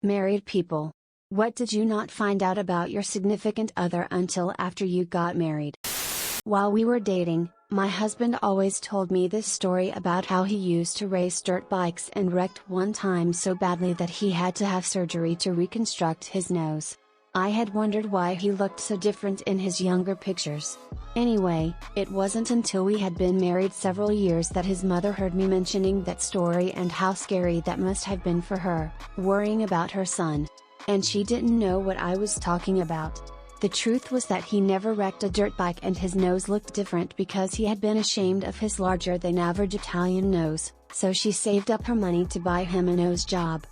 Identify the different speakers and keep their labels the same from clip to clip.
Speaker 1: Married people. What did you not find out about your significant other until after you got married? While we were dating, my husband always told me this story about how he used to race dirt bikes and wrecked one time so badly that he had to have surgery to reconstruct his nose. I had wondered why he looked so different in his younger pictures. Anyway, it wasn't until we had been married several years that his mother heard me mentioning that story and how scary that must have been for her, worrying about her son. And she didn't know what I was talking about. The truth was that he never wrecked a dirt bike and his nose looked different because he had been ashamed of his larger than average Italian nose, so she saved up her money to buy him a nose job.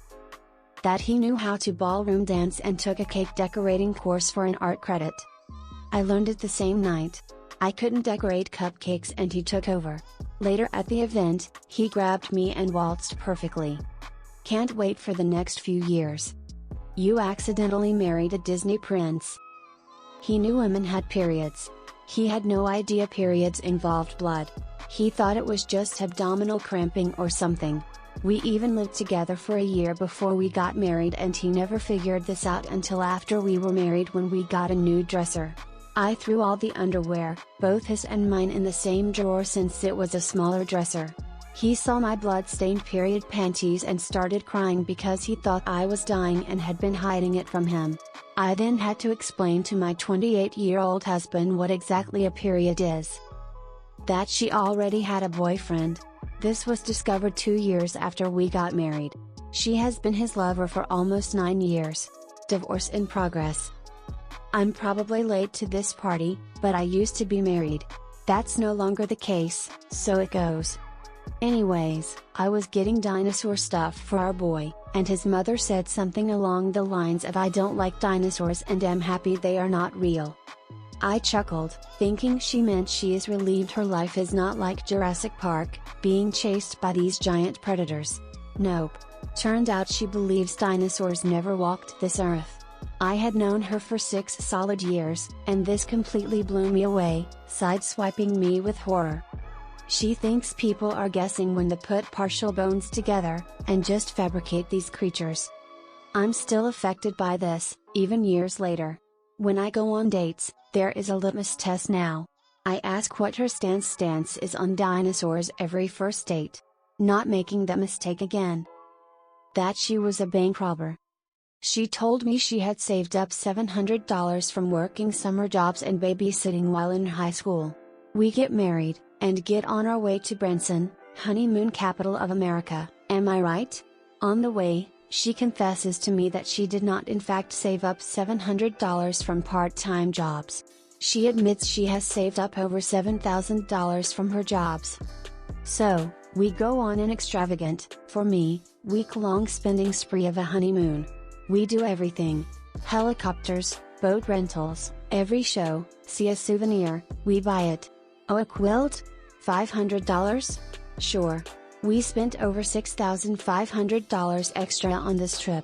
Speaker 1: That he knew how to ballroom dance and took a cake decorating course for an art credit. I learned it the same night. I couldn't decorate cupcakes and he took over. Later at the event, he grabbed me and waltzed perfectly. Can't wait for the next few years. You accidentally married a Disney prince. He knew women had periods. He had no idea periods involved blood. He thought it was just abdominal cramping or something. We even lived together for a year before we got married and he never figured this out until after we were married when we got a new dresser. I threw all the underwear, both his and mine, in the same drawer since it was a smaller dresser. He saw my blood-stained period panties and started crying because he thought I was dying and had been hiding it from him. I then had to explain to my 28-year-old husband what exactly a period is. That she already had a boyfriend. This was discovered 2 years after we got married. She has been his lover for almost 9 years. Divorce in progress. I'm probably late to this party, but I used to be married. That's no longer the case, so it goes. Anyways, I was getting dinosaur stuff for our boy, and his mother said something along the lines of "I don't like dinosaurs and am happy they are not real." I chuckled, thinking she meant she is relieved her life is not like Jurassic Park, being chased by these giant predators. Nope. Turned out she believes dinosaurs never walked this earth. I had known her for 6 solid years, and this completely blew me away, sideswiping me with horror. She thinks people are guessing when they put partial bones together, and just fabricate these creatures. I'm still affected by this, even years later. When I go on dates, there is a litmus test now. I ask what her stance is on dinosaurs every first date. Not making that mistake again. That she was a bank robber. She told me she had saved up $700 from working summer jobs and babysitting while in high school. We get married, and get on our way to Branson, honeymoon capital of America, am I right? On the way, she confesses to me that she did not in fact save up $700 from part-time jobs. She admits she has saved up over $7,000 from her jobs. So, we go on an extravagant, for me, week-long spending spree of a honeymoon. We do everything. Helicopters, boat rentals, every show, see a souvenir, we buy it. Oh, a quilt? $500? Sure. We spent over $6,500 extra on this trip.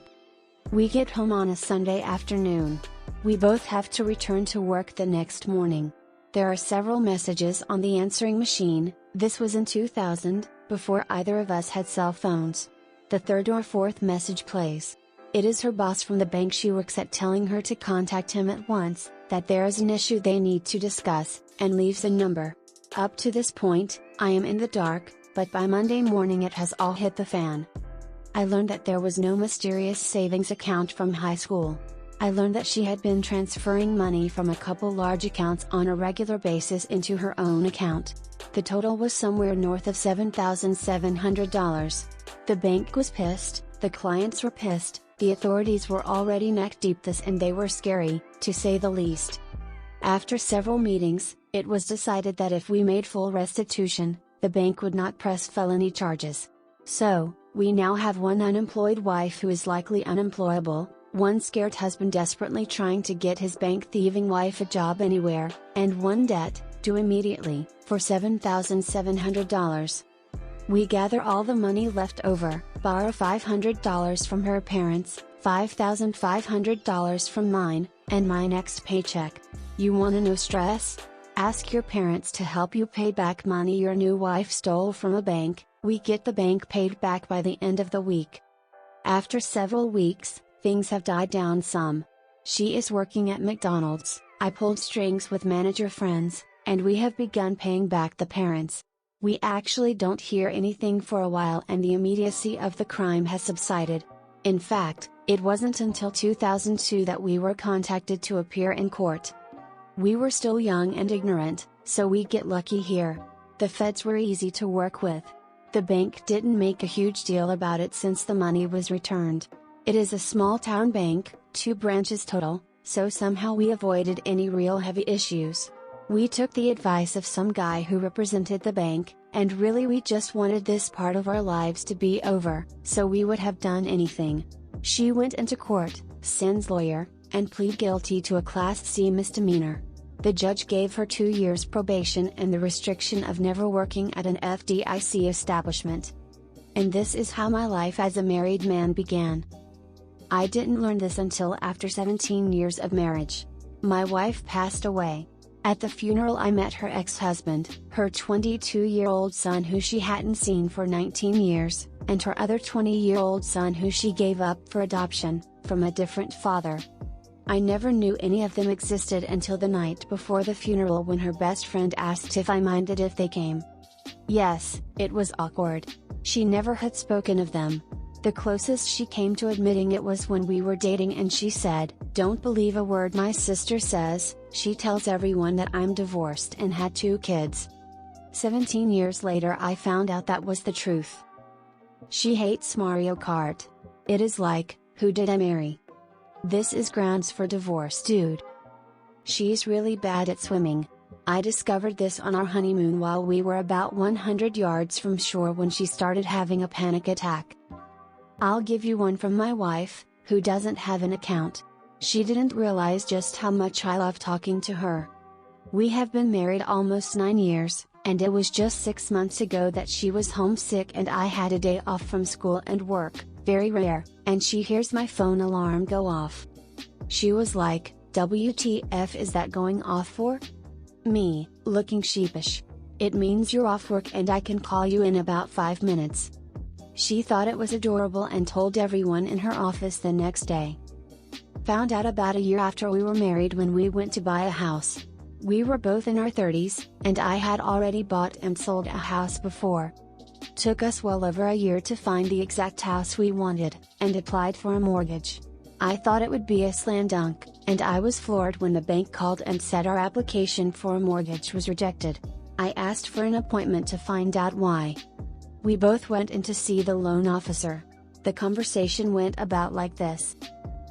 Speaker 1: We get home on a Sunday afternoon. We both have to return to work the next morning. There are several messages on the answering machine. This was in 2000, before either of us had cell phones. The third or fourth message plays. It is her boss from the bank she works at telling her to contact him at once, that there is an issue they need to discuss, and leaves a number. Up to this point, I am in the dark, but by Monday morning it has all hit the fan. I learned that there was no mysterious savings account from high school. I learned that she had been transferring money from a couple large accounts on a regular basis into her own account. The total was somewhere north of $7,700. The bank was pissed, the clients were pissed, the authorities were already neck-deep this, and they were scary, to say the least. After several meetings, it was decided that if we made full restitution, the bank would not press felony charges. So, we now have one unemployed wife who is likely unemployable, one scared husband desperately trying to get his bank-thieving wife a job anywhere, and one debt, due immediately, for $7,700. We gather all the money left over, borrow $500 from her parents, $5,500 from mine, and my next paycheck. You wanna know stress? Ask your parents to help you pay back money your new wife stole from a bank. We get the bank paid back by the end of the week. After several weeks, things have died down some. She is working at McDonald's, I pulled strings with manager friends, and we have begun paying back the parents. We actually don't hear anything for a while and the immediacy of the crime has subsided. In fact, it wasn't until 2002 that we were contacted to appear in court. We were still young and ignorant, so we get lucky here. The feds were easy to work with. The bank didn't make a huge deal about it since the money was returned. It is a small town bank, 2 branches total, so somehow we avoided any real heavy issues. We took the advice of some guy who represented the bank, and really we just wanted this part of our lives to be over, so we would have done anything. She went into court, Sin's lawyer, and plead guilty to a Class C misdemeanor. The judge gave her 2 years probation and the restriction of never working at an FDIC establishment. And this is how my life as a married man began. I didn't learn this until after 17 years of marriage. My wife passed away. At the funeral I met her ex-husband, her 22-year-old son who she hadn't seen for 19 years, and her other 20-year-old son who she gave up for adoption, from a different father. I never knew any of them existed until the night before the funeral when her best friend asked if I minded if they came. Yes, it was awkward. She never had spoken of them. The closest she came to admitting it was when we were dating and she said, "Don't believe a word my sister says, she tells everyone that I'm divorced and had 2 kids." 17 years later I found out that was the truth. She hates Mario Kart. It is like, who did I marry? This is grounds for divorce, dude. She's really bad at swimming. I discovered this on our honeymoon while we were about 100 yards from shore when she started having a panic attack. I'll give you one from my wife, who doesn't have an account. She didn't realize just how much I love talking to her. We have been married almost 9 years, and it was just 6 months ago that she was homesick and I had a day off from school and work, very rare, and she hears my phone alarm go off. She was like, "WTF is that going off for?" Me, looking sheepish. "It means you're off work and I can call you in about 5 minutes. She thought it was adorable and told everyone in her office the next day. Found out about a year after we were married when we went to buy a house. We were both in our 30s, and I had already bought and sold a house before. Took us well over a year to find the exact house we wanted, and applied for a mortgage. I thought it would be a slam dunk, and I was floored when the bank called and said our application for a mortgage was rejected. I asked for an appointment to find out why. We both went in to see the loan officer. The conversation went about like this.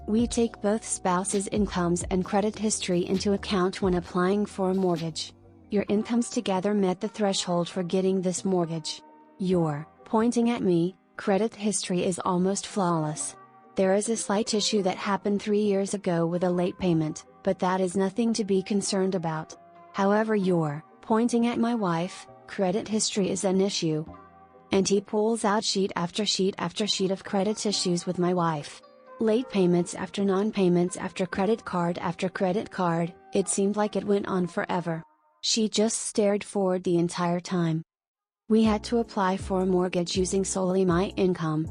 Speaker 1: We take both spouses' incomes and credit history into account when applying for a mortgage. Your incomes together met the threshold for getting this mortgage. Your, pointing at me, credit history is almost flawless. There is a slight issue that happened 3 years ago with a late payment, but that is nothing to be concerned about. However, your, pointing at my wife, credit history is an issue. And he pulls out sheet after sheet after sheet of credit issues with my wife. Late payments after non-payments after credit card, it seemed like it went on forever. She just stared forward the entire time. We had to apply for a mortgage using solely my income.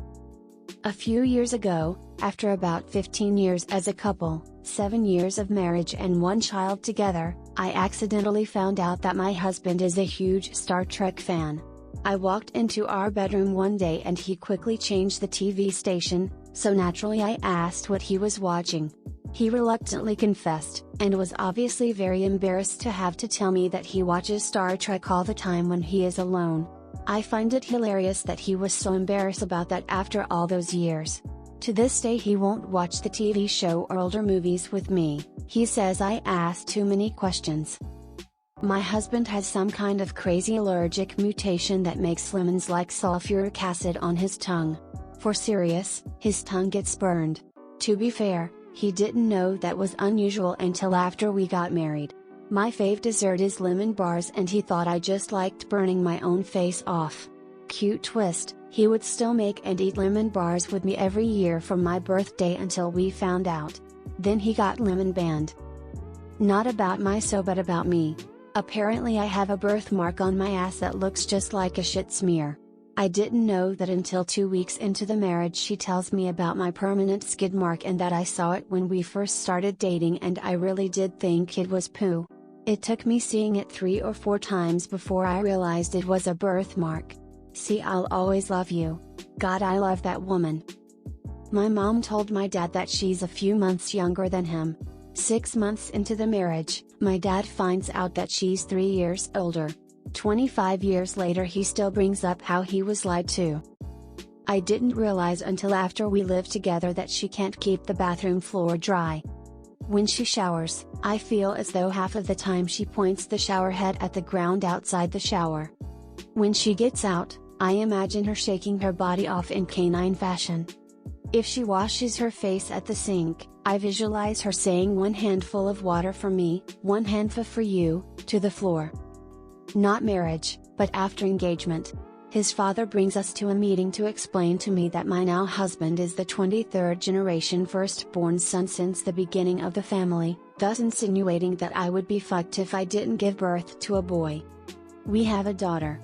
Speaker 1: A few years ago, after about 15 years as a couple, 7 years of marriage and 1 child together, I accidentally found out that my husband is a huge Star Trek fan. I walked into our bedroom one day and he quickly changed the TV station, so naturally I asked what he was watching. He reluctantly confessed, and was obviously very embarrassed to have to tell me that he watches Star Trek all the time when he is alone. I find it hilarious that he was so embarrassed about that after all those years. To this day he won't watch the TV show or older movies with me. He says I ask too many questions. My husband has some kind of crazy allergic mutation that makes lemons like sulfuric acid on his tongue. For serious, his tongue gets burned. To be fair, he didn't know that was unusual until after we got married. My fave dessert is lemon bars and he thought I just liked burning my own face off. Cute twist, he would still make and eat lemon bars with me every year for my birthday until we found out. Then he got lemon banned. Not about my so but about me. Apparently I have a birthmark on my ass that looks just like a shit smear. I didn't know that until 2 weeks into the marriage. She tells me about my permanent skid mark and that I saw it when we first started dating, and I really did think it was poo. It took me seeing it 3 or 4 times before I realized it was a birthmark. See, I'll always love you. God, I love that woman. My mom told my dad that she's a few months younger than him. 6 months into the marriage, my dad finds out that she's 3 years older. 25 years later, he still brings up how he was lied to. I didn't realize until after we lived together that she can't keep the bathroom floor dry. When she showers, I feel as though half of the time she points the shower head at the ground outside the shower. When she gets out, I imagine her shaking her body off in canine fashion. If she washes her face at the sink, I visualize her saying, "1 handful of water for me, 1 handful for you," to the floor. Not marriage, but after engagement. His father brings us to a meeting to explain to me that my now husband is the 23rd generation firstborn son since the beginning of the family, thus insinuating that I would be fucked if I didn't give birth to a boy. We have a daughter,